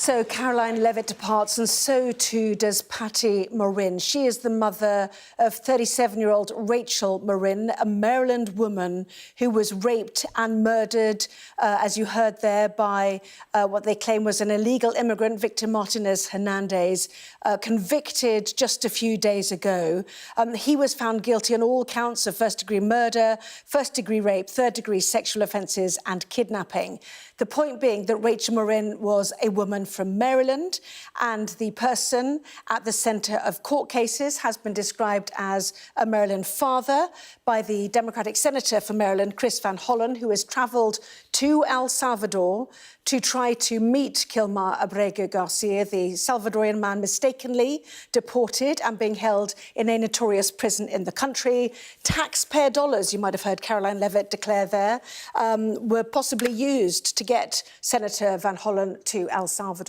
So Caroline Levitt departs, and so too does Patty Morin. She is the mother of 37-year-old Rachel Morin, a Maryland woman who was raped and murdered, as you heard there, by what they claim was an illegal immigrant, Victor Martinez Hernandez, convicted just a few days ago. He was found guilty on all counts of first-degree murder, first-degree rape, third-degree sexual offences and kidnapping. The point being that Rachel Morin was a woman from Maryland, and the person at the centre of court cases has been described as a Maryland father by the Democratic Senator for Maryland, Chris Van Hollen, who has travelled to El Salvador to try to meet Kilmar Abrego Garcia, the Salvadorian man mistakenly deported and being held in a notorious prison in the country. Taxpayer dollars, you might have heard Caroline Levitt declare there, were possibly used to get Senator Van Hollen to El Salvador.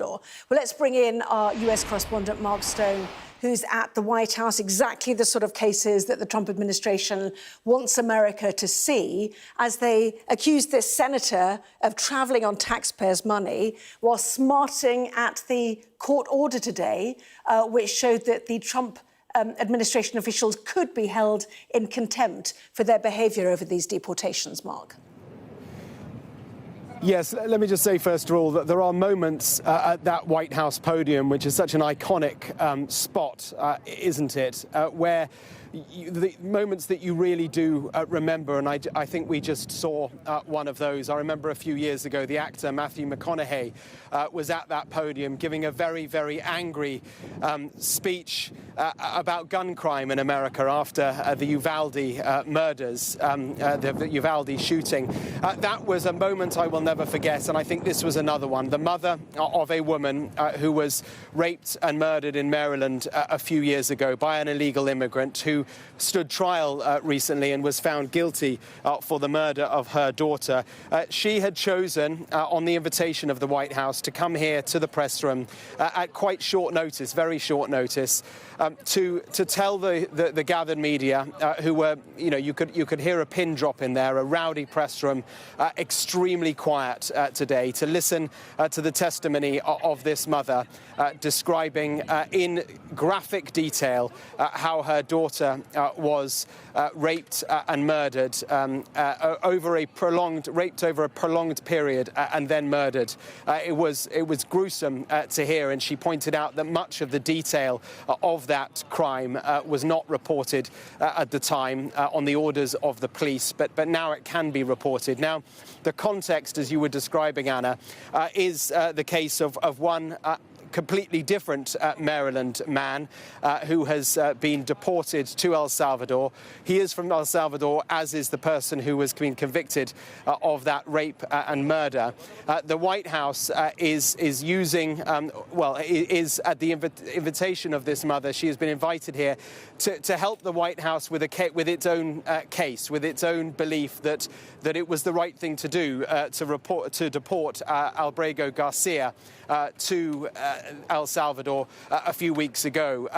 Well, let's bring in our US correspondent, Mark Stone, who's at the White House, exactly the sort of cases that the Trump administration wants America to see, as they accuse this senator of travelling on taxpayers' money while smarting at the court order today, which showed that the Trump administration officials could be held in contempt for their behaviour over these deportations, Mark. Yes, let me just say, first of all, that there are moments at that White House podium, which is such an iconic spot, isn't it, where the moments that you really do remember, and I think we just saw one of those. I remember a few years ago, the actor Matthew McConaughey was at that podium giving a very, very angry speech about gun crime in America after the Uvalde murders, the Uvalde shooting. That was a moment I will never forget, and I think this was another one. The mother of a woman who was raped and murdered in Maryland a few years ago by an illegal immigrant who stood trial recently and was found guilty for the murder of her daughter. She had chosen, on the invitation of the White House, to come here to the press room at quite short notice, very short notice, to tell the gathered media, who were, you could hear a pin drop in there, a rowdy press room, extremely quiet today, to listen to the testimony of this mother, describing in graphic detail how her daughter was raped and murdered over a prolonged period and then murdered. It was gruesome to hear, and she pointed out that much of the detail of that crime was not reported at the time on the orders of the police, but now it can be reported. Now, the context, as you were describing, Anna, is the case of one completely different Maryland man who has been deported to El Salvador. He is from El Salvador, as is the person who was being convicted of that rape and murder. The White House is using, is at the invitation of this mother. She has been invited here to help the White House with its own case, with its own belief that it was the right thing to do to deport Abrego Garcia to El Salvador a few weeks ago.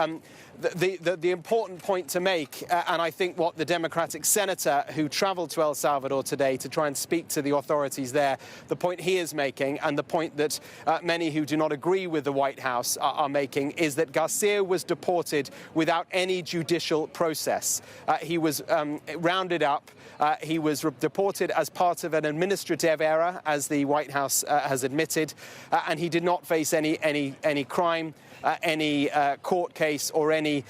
The important point to make, and I think what the Democratic senator who travelled to El Salvador today to try and speak to the authorities there, the point he is making, and the point that many who do not agree with the White House are making, is that Garcia was deported without any judicial process. He was rounded up. He was deported as part of an administrative error, as the White House has admitted, and he did not face any crime, any court case or any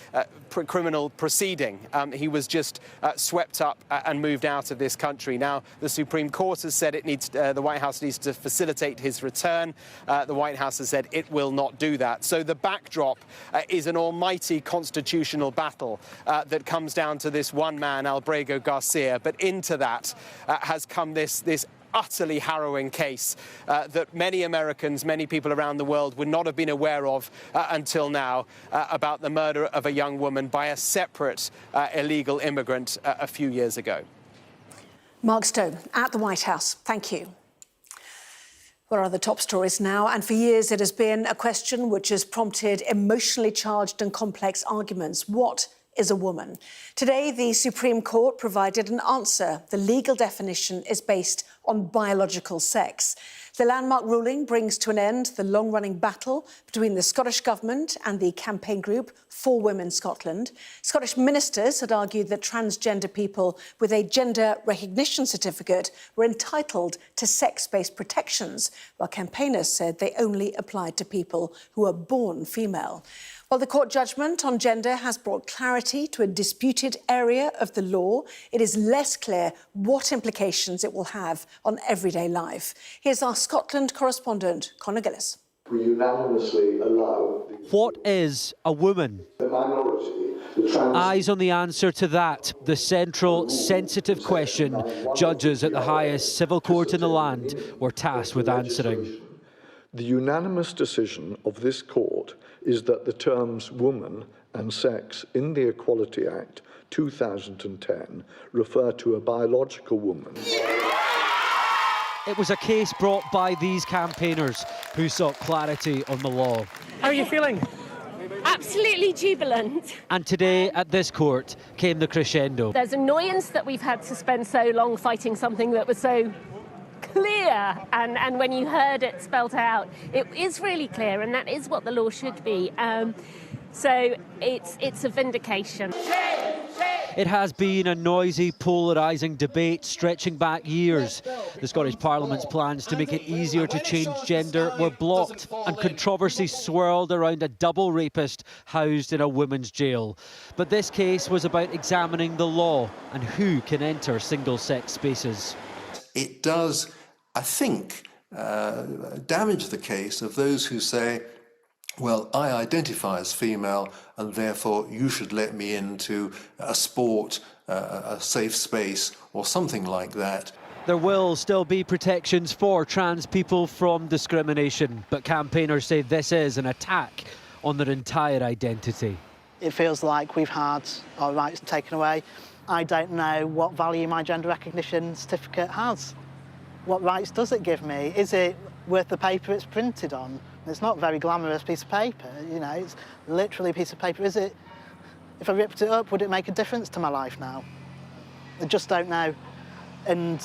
criminal proceeding. He was just swept up and moved out of this country. Now, the Supreme Court has said the White House needs to facilitate his return. The White House has said it will not do that. So the backdrop is an almighty constitutional battle that comes down to this one man, Abrego Garcia. But into that has come this utterly harrowing case that many Americans, many people around the world would not have been aware of until now, about the murder of a young woman by a separate illegal immigrant a few years ago. Mark Stone at the White House. Thank you. What are the top stories now? And for years it has been a question which has prompted emotionally charged and complex arguments. What is a woman? Today, the Supreme Court provided an answer. The legal definition is based on biological sex. The landmark ruling brings to an end the long-running battle between the Scottish Government and the campaign group For Women Scotland. Scottish ministers had argued that transgender people with a gender recognition certificate were entitled to sex-based protections, while campaigners said they only applied to people who are born female. Well, the court judgment on gender has brought clarity to a disputed area of the law. It is less clear what implications it will have on everyday life. Here's our Scotland correspondent, Conor Gillis. We unanimously allow... What is a woman? The minority, the trans... Eyes on the answer to that, the central, sensitive question judges at the highest civil court in the land were tasked with answering. The unanimous decision of this court is that the terms woman and sex in the Equality Act 2010 refer to a biological woman. It was a case brought by these campaigners who sought clarity on the law. How are you feeling? Absolutely jubilant. And today at this court came the crescendo. There's annoyance that we've had to spend so long fighting something that was so clear, and when you heard it spelt out, it is really clear, and that is what the law should be. So it's a vindication. It has been a noisy, polarising debate stretching back years. The Scottish Parliament's plans to make it easier to change gender were blocked, and controversy swirled around a double rapist housed in a women's jail. But this case was about examining the law and who can enter single-sex spaces. It does, I think, damage the case of those who say, well, I identify as female and therefore you should let me into a sport, a safe space or something like that. There will still be protections for trans people from discrimination, but campaigners say this is an attack on their entire identity. It feels like we've had our rights taken away. I don't know what value my gender recognition certificate has. What rights does it give me? Is it worth the paper it's printed on? It's not a very glamorous piece of paper, you know, it's literally a piece of paper. Is it, if I ripped it up, would it make a difference to my life now? I just don't know. And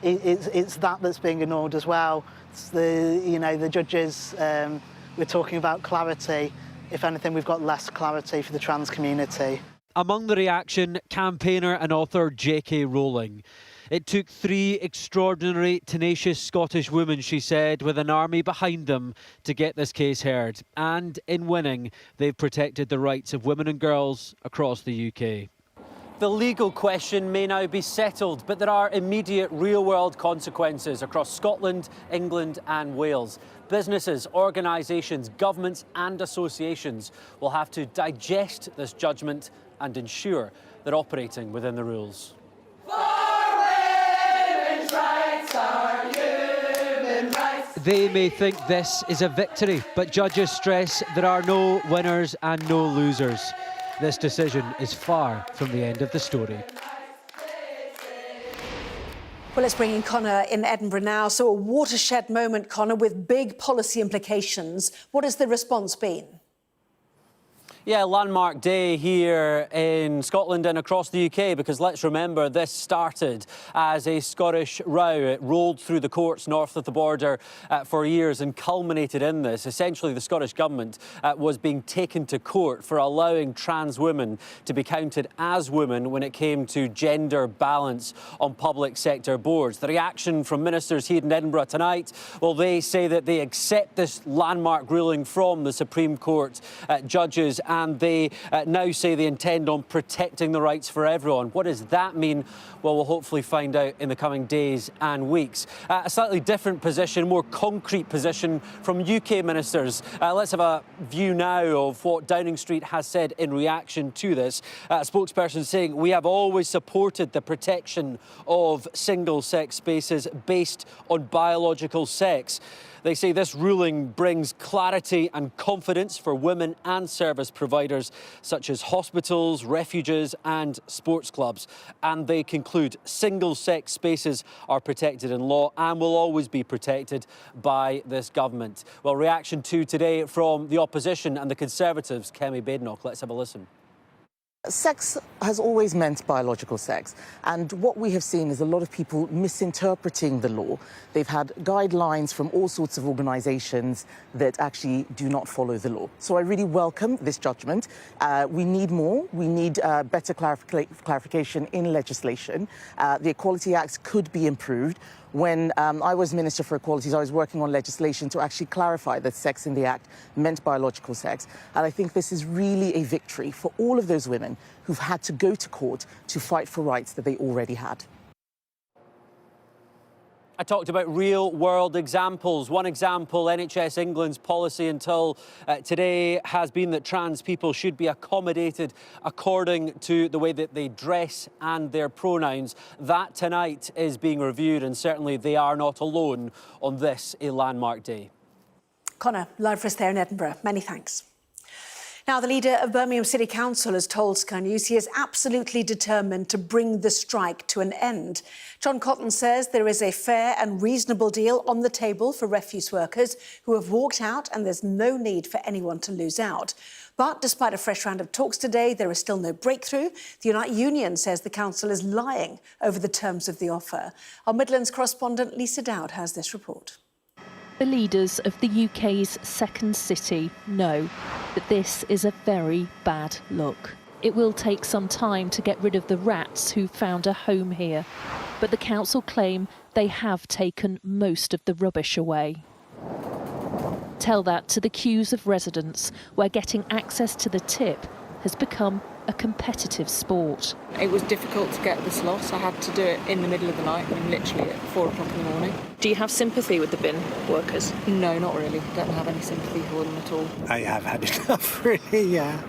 it's that that's being ignored as well. It's the, you know, the judges, we're talking about clarity. If anything, we've got less clarity for the trans community. Among the reaction, campaigner and author J.K. Rowling. It took 3 extraordinary, tenacious Scottish women, she said, with an army behind them to get this case heard. And in winning, they've protected the rights of women and girls across the UK. The legal question may now be settled, but there are immediate real-world consequences across Scotland, England and Wales. Businesses, organisations, governments and associations will have to digest this judgment and ensure they're operating within the rules. They may think this is a victory, but judges stress there are no winners and no losers. This decision is far from the end of the story. Well, let's bring in Conor in Edinburgh now. So a watershed moment, Conor, with big policy implications. What has the response been? Yeah, landmark day here in Scotland and across the UK, because let's remember this started as a Scottish row. It rolled through the courts north of the border for years and culminated in this. Essentially, the Scottish Government was being taken to court for allowing trans women to be counted as women when it came to gender balance on public sector boards. The reaction from ministers here in Edinburgh tonight, well, they say that they accept this landmark ruling from the Supreme Court judges, and they now say they intend on protecting the rights for everyone. What does that mean? Well, we'll hopefully find out in the coming days and weeks. A slightly different position, more concrete position from UK ministers. Let's have a view now of what Downing Street has said in reaction to this. A spokesperson saying, "We have always supported the protection of single-sex spaces based on biological sex." They say this ruling brings clarity and confidence for women and service providers such as hospitals, refuges and sports clubs. And they conclude single-sex spaces are protected in law and will always be protected by this government. Well, reaction to today from the opposition and the Conservatives, Kemi Badenoch. Let's have a listen. Sex has always meant biological sex, and what we have seen is a lot of people misinterpreting the law. They've had guidelines from all sorts of organisations that actually do not follow the law. So I really welcome this judgment. We need more. We need better clarification in legislation. The Equality Act could be improved. When I was Minister for Equalities, I was working on legislation to actually clarify that sex in the Act meant biological sex. And I think this is really a victory for all of those women who've had to go to court to fight for rights that they already had. I talked about real-world examples. One example, NHS England's policy until today has been that trans people should be accommodated according to the way that they dress and their pronouns. That tonight is being reviewed, and certainly they are not alone on this, a landmark day. Connor, live for us there in Edinburgh. Many thanks. Now, the leader of Birmingham City Council has told Sky News he is absolutely determined to bring the strike to an end. John Cotton says there is a fair and reasonable deal on the table for refuse workers who have walked out, and there's no need for anyone to lose out. But despite a fresh round of talks today, there is still no breakthrough. The Unite Union says the council is lying over the terms of the offer. Our Midlands correspondent Lisa Dowd has this report. The leaders of the UK's second city know that this is a very bad look. It will take some time to get rid of the rats who found a home here, but the council claim they have taken most of the rubbish away. Tell that to the queues of residents, where getting access to the tip has become a competitive sport. It was difficult to get the slot. I had to do it in the middle of the night, literally at 4 o'clock in the morning. Do you have sympathy with the bin workers? No, not really. Don't have any sympathy for them at all. I have had enough, really, yeah.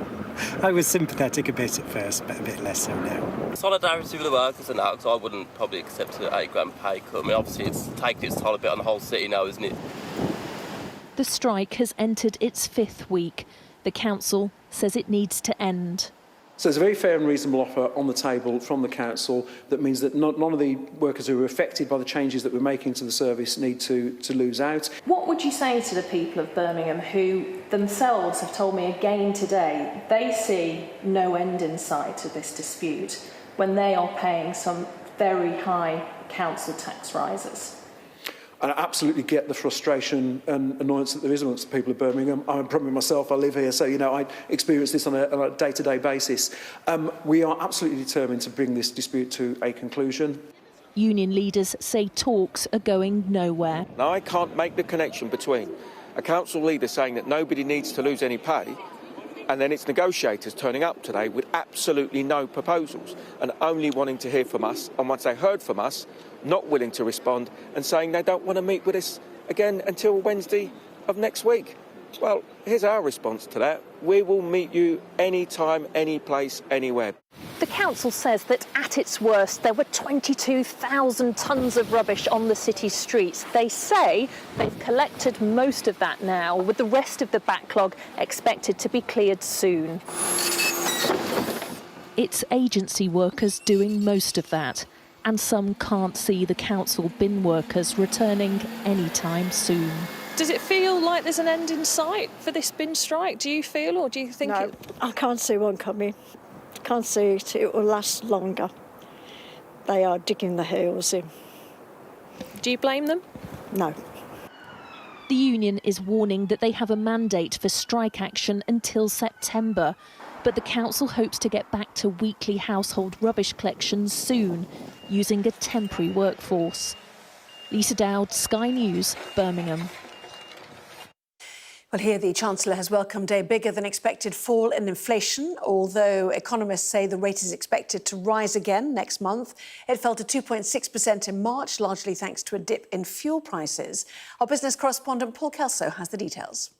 I was sympathetic a bit at first, but a bit less so now. Solidarity with the workers and that, because I wouldn't probably accept an £8 pay cut. I mean, obviously it's taken its toll a bit on the whole city now, isn't it? The strike has entered its 5th week. The council says it needs to end. So there's a very fair and reasonable offer on the table from the council that means that none of the workers who are affected by the changes that we're making to the service need to lose out. What would you say to the people of Birmingham who themselves have told me again today they see no end in sight to this dispute when they are paying some very high council tax rises? And I absolutely get the frustration and annoyance that there is amongst the people of Birmingham. I'm probably myself, I live here, so, you know, I experience this on a day-to-day basis. We are absolutely determined to bring this dispute to a conclusion. Union leaders say talks are going nowhere. Now, I can't make the connection between a council leader saying that nobody needs to lose any pay and then its negotiators turning up today with absolutely no proposals and only wanting to hear from us, and once they heard from us, not willing to respond and saying they don't want to meet with us again until Wednesday of next week. Well, here's our response to that. We will meet you anytime, any place, anywhere. The council says that at its worst there were 22,000 tonnes of rubbish on the city's streets. They say they've collected most of that now, with the rest of the backlog expected to be cleared soon. It's agency workers doing most of that, and some can't see the council bin workers returning anytime soon. Does it feel like there's an end in sight for this bin strike? Do you feel, or do you think? No, I can't see one coming. Can't see it will last longer. They are digging the heels in. Do you blame them? No. The union is warning that they have a mandate for strike action until September, but the council hopes to get back to weekly household rubbish collections soon, using a temporary workforce. Lisa Dowd, Sky News, Birmingham. Well, here the Chancellor has welcomed a bigger than expected fall in inflation, although economists say the rate is expected to rise again next month. It fell to 2.6% in March, largely thanks to a dip in fuel prices. Our business correspondent Paul Kelso has the details.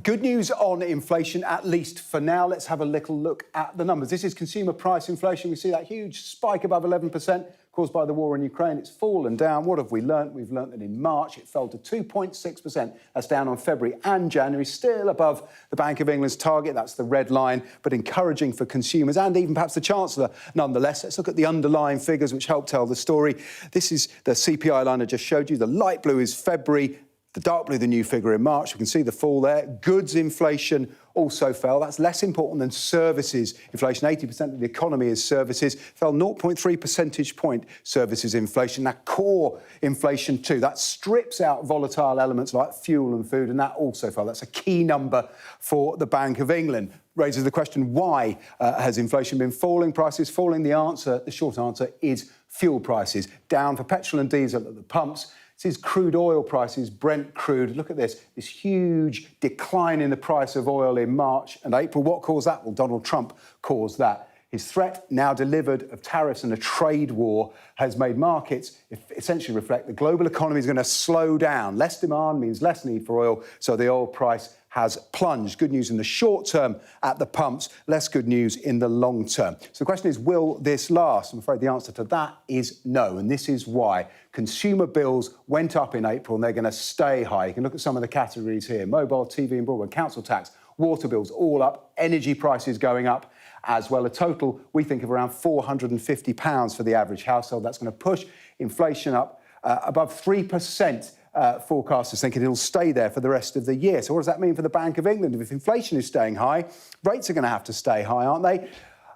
Good news on inflation, at least for now. Let's have a little look at the numbers. This is consumer price inflation. We see that huge spike above 11% caused by the war in Ukraine. It's fallen down. What have we learnt? We've learnt that in March it fell to 2.6%. That's down on February and January, still above the Bank of England's target. That's the red line, but encouraging for consumers and even perhaps the Chancellor nonetheless. Let's look at the underlying figures which help tell the story. This is the CPI line I just showed you. The light blue is February. The dark blue, the new figure in March. We can see the fall there. Goods inflation also fell. That's less important than services inflation. 80% of the economy is services. Fell 0.3 percentage point services inflation. Now, core inflation too. That strips out volatile elements like fuel and food, and that also fell. That's a key number for the Bank of England. Raises the question, why has inflation been falling? Prices falling? The short answer is fuel prices. Down for petrol and diesel at the pumps. This is crude oil prices, Brent crude. Look at this huge decline in the price of oil in March and April. What caused that? Well, Donald Trump caused that. His threat, now delivered, of tariffs and a trade war has made markets essentially reflect the global economy is going to slow down. Less demand means less need for oil, so the oil price has plunged. Good news in the short term at the pumps, less good news in the long term. So the question is, will this last? I'm afraid the answer to that is no, and this is why. Consumer bills went up in April and they're going to stay high. You can look at some of the categories here. Mobile, TV and broadband, council tax, water bills, all up, energy prices going up as well. A total, we think, of around £450 for the average household. That's going to push inflation up above 3%. Forecasters think it'll stay there for the rest of the year. So what does that mean for the Bank of England? If inflation is staying high, rates are going to have to stay high, aren't they?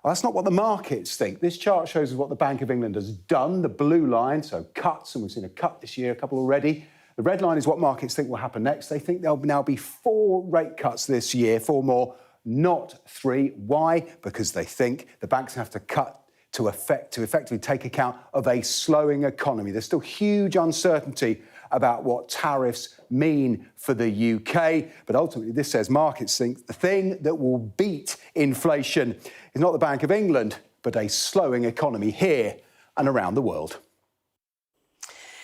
Well, that's not what the markets think. This chart shows us what the Bank of England has done. The blue line, so cuts, and we've seen a cut this year, a couple already. The red line is what markets think will happen next. They think there'll now be 4 rate cuts this year, 4 more, not 3. Why? Because they think the banks have to cut to effectively take account of a slowing economy. There's still huge uncertainty about what tariffs mean for the UK. But ultimately, this says markets think the thing that will beat inflation is not the Bank of England, but a slowing economy here and around the world.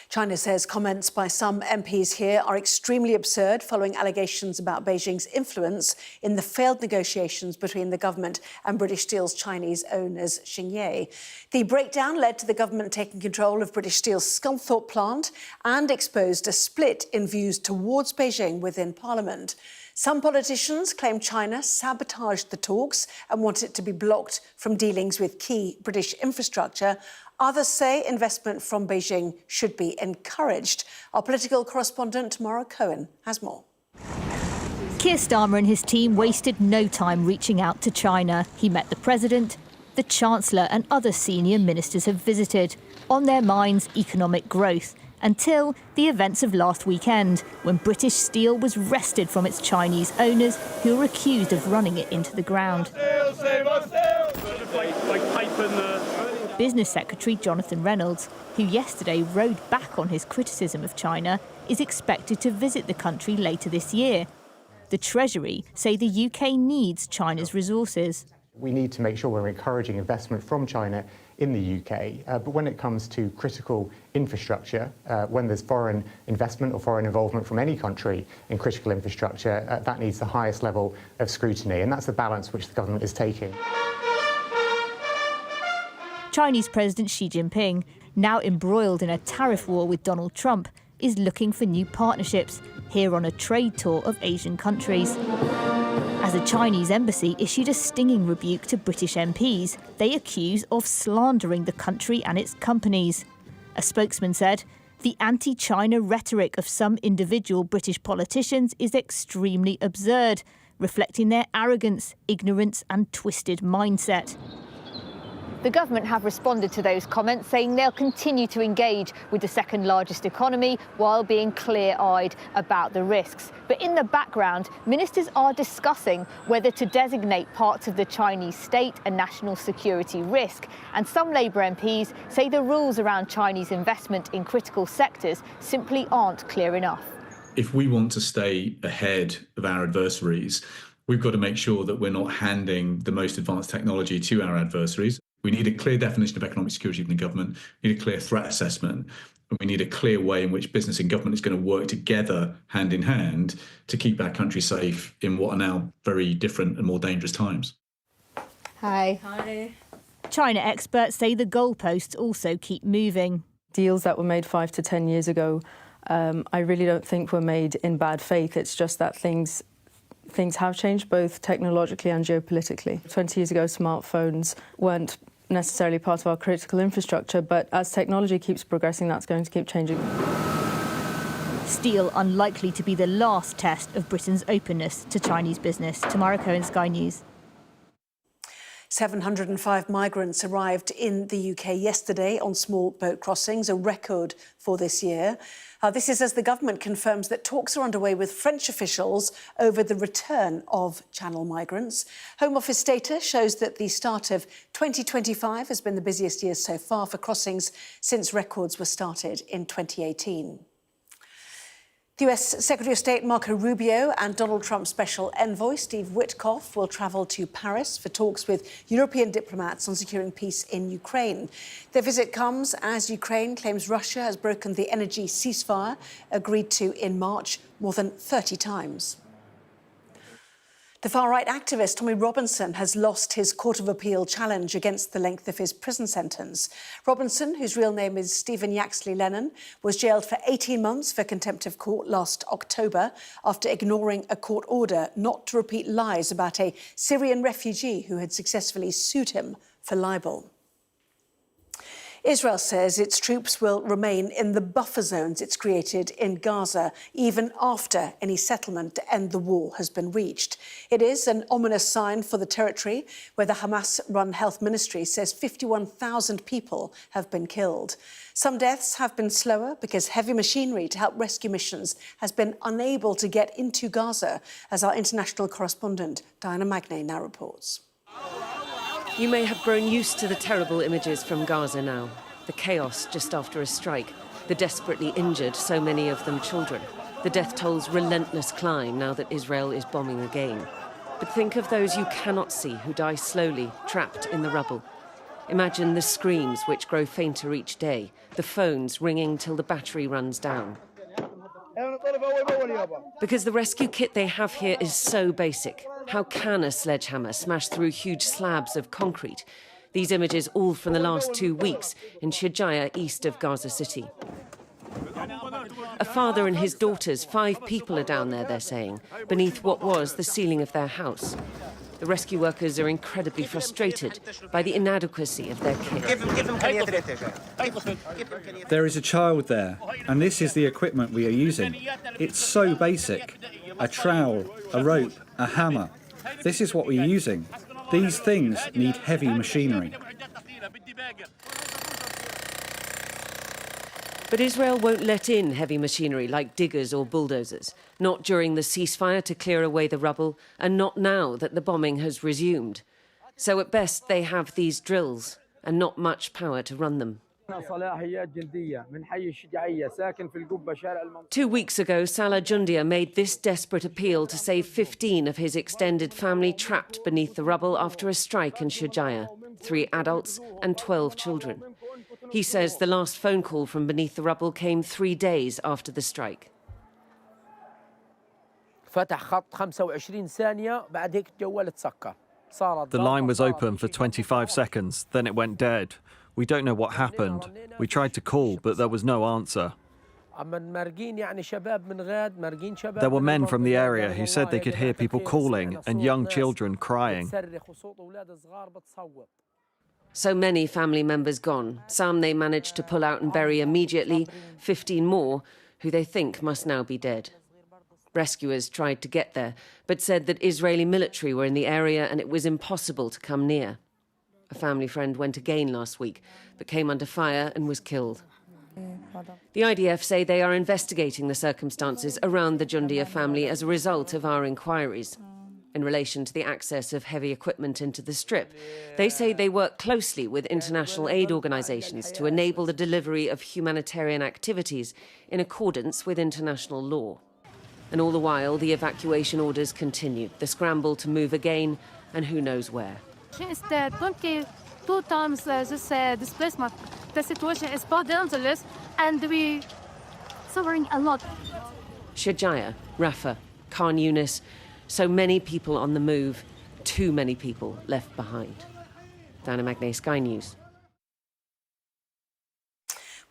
China says comments by some MPs here are extremely absurd following allegations about Beijing's influence in the failed negotiations between the government and British Steel's Chinese owners, Xingye. The breakdown led to the government taking control of British Steel's Scunthorpe plant and exposed a split in views towards Beijing within Parliament. Some politicians claim China sabotaged the talks and want it to be blocked from dealings with key British infrastructure. Others say investment from Beijing should be encouraged. Our political correspondent, Maura Cohen, has more. Keir Starmer and his team wasted no time reaching out to China. He met the President, the Chancellor and other senior ministers have visited. On their minds, economic growth. Until the events of last weekend, when British Steel was wrested from its Chinese owners, who were accused of running it into the ground. Business Secretary Jonathan Reynolds, who yesterday rode back on his criticism of China, is expected to visit the country later this year. The Treasury say the UK needs China's resources. We need to make sure we're encouraging investment from China in the UK, but when it comes to critical infrastructure, when there's foreign investment or foreign involvement from any country in critical infrastructure, that needs the highest level of scrutiny, and that's the balance which the government is taking. Chinese President Xi Jinping, now embroiled in a tariff war with Donald Trump, is looking for new partnerships, here on a trade tour of Asian countries. As the Chinese embassy issued a stinging rebuke to British MPs they accuse of slandering the country and its companies. A spokesman said, "The anti-China rhetoric of some individual British politicians is extremely absurd, reflecting their arrogance, ignorance and twisted mindset." The government have responded to those comments, saying they'll continue to engage with the second largest economy while being clear-eyed about the risks. But in the background, ministers are discussing whether to designate parts of the Chinese state a national security risk. And some Labour MPs say the rules around Chinese investment in critical sectors simply aren't clear enough. If we want to stay ahead of our adversaries, we've got to make sure that we're not handing the most advanced technology to our adversaries. We need a clear definition of economic security from the government. We need a clear threat assessment. And we need a clear way in which business and government is going to work together, hand in hand, to keep our country safe in what are now very different and more dangerous times. Hi. Hi. China experts say the goalposts also keep moving. Deals that were made 5 to 10 years ago, I really don't think were made in bad faith. It's just that things have changed, both technologically and geopolitically. 20 years ago, smartphones weren't necessarily part of our critical infrastructure, but as technology keeps progressing, that's going to keep changing. Steel unlikely to be the last test of Britain's openness to Chinese business. Tamara Cohen, Sky News. 705 migrants arrived in the UK yesterday on small boat crossings, a record for this year. This is as the government confirms that talks are underway with French officials over the return of Channel migrants. Home Office data shows that the start of 2025 has been the busiest year so far for crossings since records were started in 2018. The US Secretary of State Marco Rubio and Donald Trump's special envoy Steve Witkoff will travel to Paris for talks with European diplomats on securing peace in Ukraine. Their visit comes as Ukraine claims Russia has broken the energy ceasefire agreed to in March more than 30 times. The far-right activist Tommy Robinson has lost his Court of Appeal challenge against the length of his prison sentence. Robinson, whose real name is Stephen Yaxley Lennon, was jailed for 18 months for contempt of court last October after ignoring a court order not to repeat lies about a Syrian refugee who had successfully sued him for libel. Israel says its troops will remain in the buffer zones it's created in Gaza, even after any settlement to end the war has been reached. It is an ominous sign for the territory, where the Hamas-run health ministry says 51,000 people have been killed. Some deaths have been slower because heavy machinery to help rescue missions has been unable to get into Gaza, as our international correspondent Diana Magnay now reports. You may have grown used to the terrible images from Gaza now. The chaos just after a strike, the desperately injured, so many of them children. The death toll's relentless climb now that Israel is bombing again. But think of those you cannot see who die slowly, trapped in the rubble. Imagine the screams which grow fainter each day, the phones ringing till the battery runs down. Because the rescue kit they have here is so basic. How can a sledgehammer smash through huge slabs of concrete? These images all from the last 2 weeks in Shujaiya, east of Gaza City. A father and his daughters, 5 people are down there, they're saying, beneath what was the ceiling of their house. The rescue workers are incredibly frustrated by the inadequacy of their kit. There is a child there, and this is the equipment we are using. It's so basic. A trowel, a rope, a hammer. This is what we're using. These things need heavy machinery. But Israel won't let in heavy machinery like diggers or bulldozers, not during the ceasefire to clear away the rubble, and not now that the bombing has resumed. So at best they have these drills, and not much power to run them. 2 weeks ago, Salah Jundia made this desperate appeal to save 15 of his extended family trapped beneath the rubble after a strike in Shujaiya, 3 adults and 12 children. He says the last phone call from beneath the rubble came 3 days after the strike. The line was open for 25 seconds, then it went dead. We don't know what happened. We tried to call, but there was no answer. There were men from the area who said they could hear people calling and young children crying. So many family members gone. Some they managed to pull out and bury immediately, 15 more who they think must now be dead. Rescuers tried to get there, but said that Israeli military were in the area and it was impossible to come near. A family friend went again last week, but came under fire and was killed. The IDF say they are investigating the circumstances around the Jundia family as a result of our inquiries. In relation to the access of heavy equipment into the Strip, they say they work closely with international aid organisations to enable the delivery of humanitarian activities in accordance with international law. And all the while, the evacuation orders continued, the scramble to move again, and who knows where. Since the 22 times this displacement, the situation is so dangerous, and we suffering a lot. Shujaiya, Rafah, Khan Yunis, so many people on the move, too many people left behind. Diana Magnay, Sky News.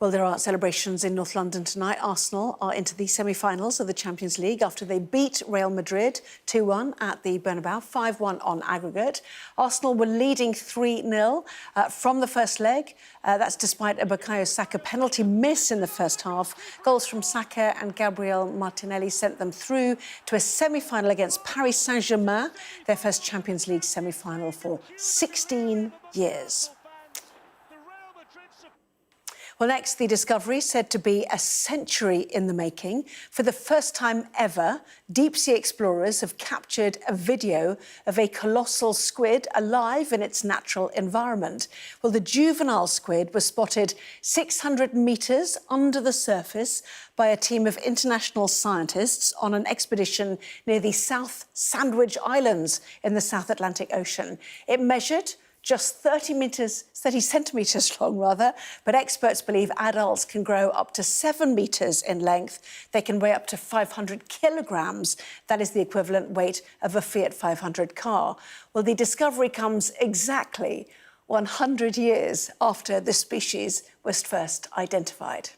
Well, there are celebrations in North London tonight. Arsenal are into the semi-finals of the Champions League after they beat Real Madrid 2-1 at the Bernabeu, 5-1 on aggregate. Arsenal were leading 3-0 from the first leg. That's despite a Bukayo Saka penalty miss in the first half. Goals from Saka and Gabriel Martinelli sent them through to a semi-final against Paris Saint-Germain, their first Champions League semi-final for 16 years. Well, next, the discovery said to be a century in the making. For the first time ever, deep-sea explorers have captured a video of a colossal squid alive in its natural environment. Well, the juvenile squid was spotted 600 metres under the surface by a team of international scientists on an expedition near the South Sandwich Islands in the South Atlantic Ocean. It measured just 30 centimetres long, but experts believe adults can grow up to 7 metres in length. They can weigh up to 500 kilograms. That is the equivalent weight of a Fiat 500 car. Well, the discovery comes exactly 100 years after the species was first identified.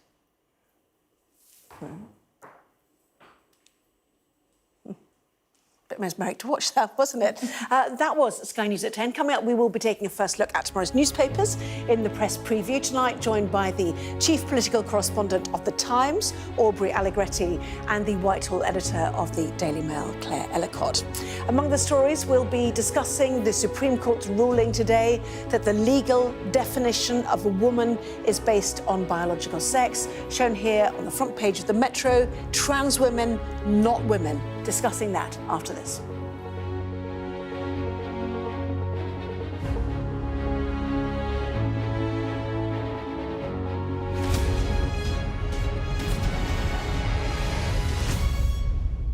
Bit mesmeric to watch that, wasn't it? That was Sky News at 10. Coming up, we will be taking a first look at tomorrow's newspapers in the press preview tonight, joined by the chief political correspondent of The Times, Aubrey Allegretti, and the Whitehall editor of the Daily Mail, Claire Ellicott. Among the stories, we'll be discussing the Supreme Court's ruling today that the legal definition of a woman is based on biological sex. Shown here on the front page of the Metro, trans women, not women. Discussing that after this.